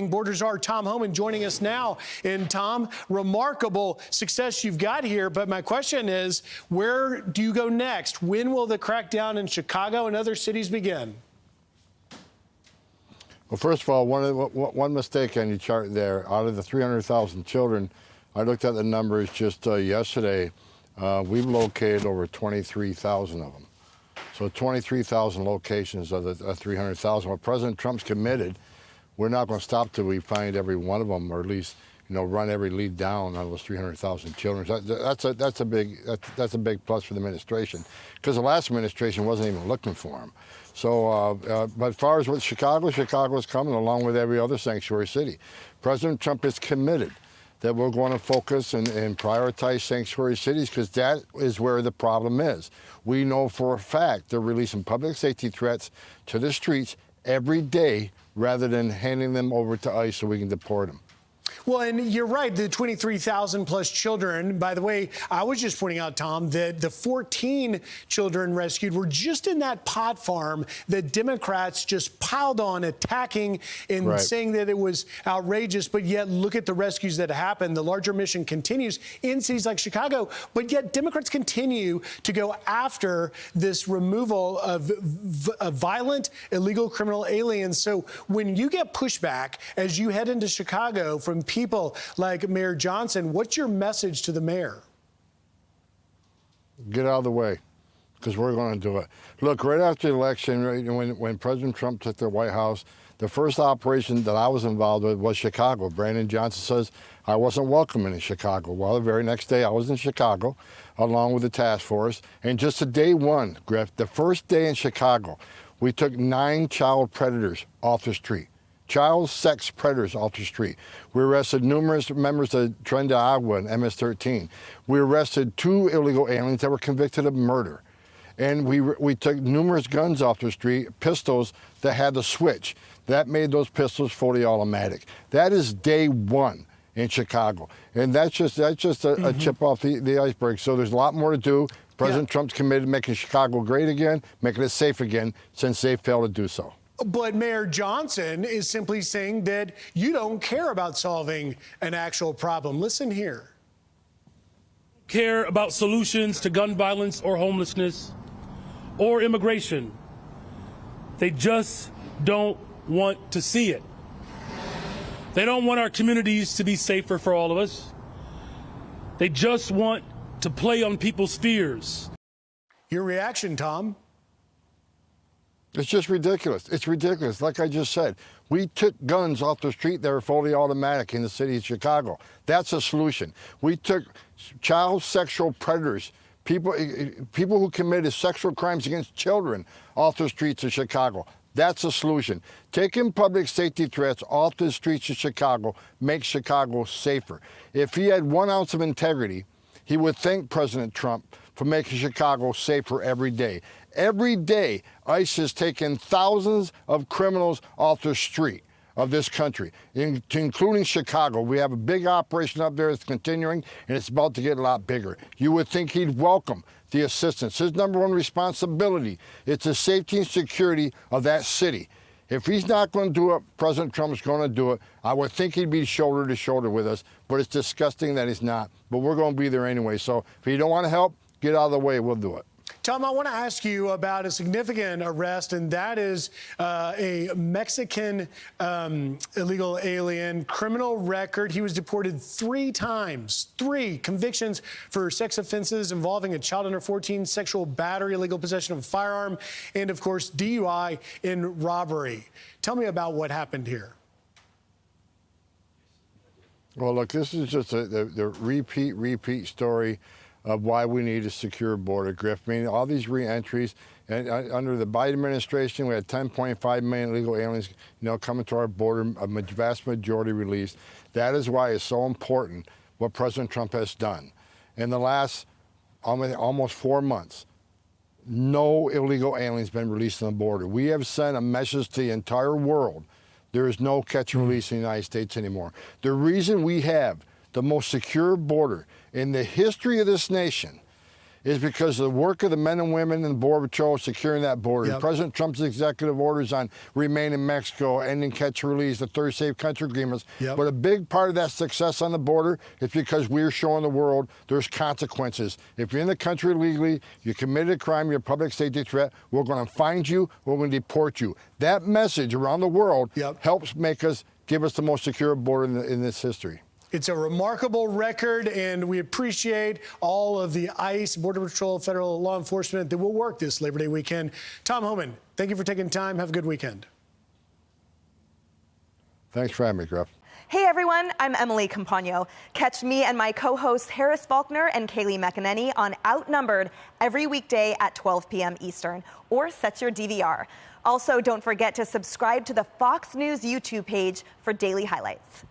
Border czar Tom Homan joining us now. And Tom, remarkable success you've got here. But my question is, where do you go next? When will the crackdown in Chicago and other cities begin? Well, first of all, one mistake on your chart there. Out of the 300,000 children, I looked at the numbers just yesterday. We've located over 23,000 of them. So 23,000 locations of the 300,000. Well, President Trump's committed. We're not going to stop till we find every one of them, or at least, run every lead down on those 300,000 children. That's a big plus for the administration, because the last administration wasn't even looking for them. So, but as far as with Chicago is coming along with every other sanctuary city. President Trump is committed that we're going to focus and prioritize sanctuary cities, because that is where the problem is. We know for a fact they're releasing public safety threats to the streets every day, rather than handing them over to ICE so we can deport them. Well, and you're right, the 23,000 plus children. By the way, I was just pointing out, Tom, that the 14 children rescued were just in that pot farm that Democrats just piled on, attacking and saying that it was outrageous. But yet, look at the rescues that happened. The larger mission continues in cities like Chicago. But yet, Democrats continue to go after this removal of violent, illegal criminal aliens. So when you get pushback as you head into Chicago from people like Mayor Johnson, what's your message to the mayor? Get out of the way, because we're going to do it. Look, right after the election, when President Trump took the White House, the first operation that I was involved with was Chicago. Brandon Johnson says I wasn't welcome in Chicago. Well, the very next day I was in Chicago along with the task force. And just the day one, Griff, the first day in Chicago, we took 9 child predators off the street. Child sex predators off the street. We arrested numerous members of Tren de Agua and MS-13. We arrested 2 illegal aliens that were convicted of murder. And we took numerous guns off the street, pistols that had the switch. That made those pistols fully automatic. That is day one in Chicago. And that's just a chip off the iceberg. So there's a lot more to do. President Trump's committed to making Chicago great again, making it safe again, since they failed to do so. But Mayor Johnson is simply saying that you don't care about solving an actual problem. Listen here. Care about solutions to gun violence or homelessness or immigration. They just don't want to see it. They don't want our communities to be safer for all of us. They just want to play on people's fears. Your reaction, Tom? It's just ridiculous. It's ridiculous. Like I just said, we took guns off the street that were fully automatic in the city of Chicago. That's a solution. We took child sexual predators, people who committed sexual crimes against children, off the streets of Chicago. That's a solution. Taking public safety threats off the streets of Chicago makes Chicago safer. If he had 1 ounce of integrity, he would thank President Trump for making Chicago safer every day. Every day, ICE is taking thousands of criminals off the street of this country, including Chicago. We have a big operation up there that's continuing, and it's about to get a lot bigger. You would think he'd welcome the assistance. His #1 responsibility is the safety and security of that city. If he's not going to do it, President Trump's going to do it. I would think he'd be shoulder to shoulder with us, but it's disgusting that he's not. But we're going to be there anyway. So if you don't want to help, get out of the way. We'll do it. Tom, I want to ask you about a significant arrest, and that is a Mexican illegal alien, criminal record. He was deported 3 times, 3 convictions for sex offenses involving a child under 14, sexual battery, illegal possession of a firearm, and, of course, DUI in robbery. Tell me about what happened here. Well, look, this is just the repeat story of why we need a secure border, Griff. I mean, all these re-entries, and under the Biden administration, we had 10.5 million illegal aliens, coming to our border, a vast majority released. That is why it's so important what President Trump has done. In the last almost 4 months, no illegal aliens been released on the border. We have sent a message to the entire world. There is no catch and release in the United States anymore. The reason we have the most secure border in the history of this nation is because of the work of the men and women in the Border Patrol securing that border. Yep. President Trump's executive orders on remain in Mexico, ending catch and release, the third safe country agreements. Yep. But a big part of that success on the border is because we're showing the world there's consequences. If you're in the country illegally, you committed a crime, you're a public safety threat, we're going to find you, we're going to deport you. That message around the world Yep. helps give us the most secure border in this history. It's a remarkable record, and we appreciate all of the ICE, Border Patrol, federal law enforcement that will work this Labor Day weekend. Tom Homan, thank you for taking time. Have a good weekend. Thanks for having me, Gruff. Hey everyone, I'm Emily Campagno. Catch me and my co-hosts Harris Faulkner and Kaylee McEnany on Outnumbered every weekday at 12 p.m. Eastern, or set your DVR. Also, don't forget to subscribe to the Fox News YouTube page for daily highlights.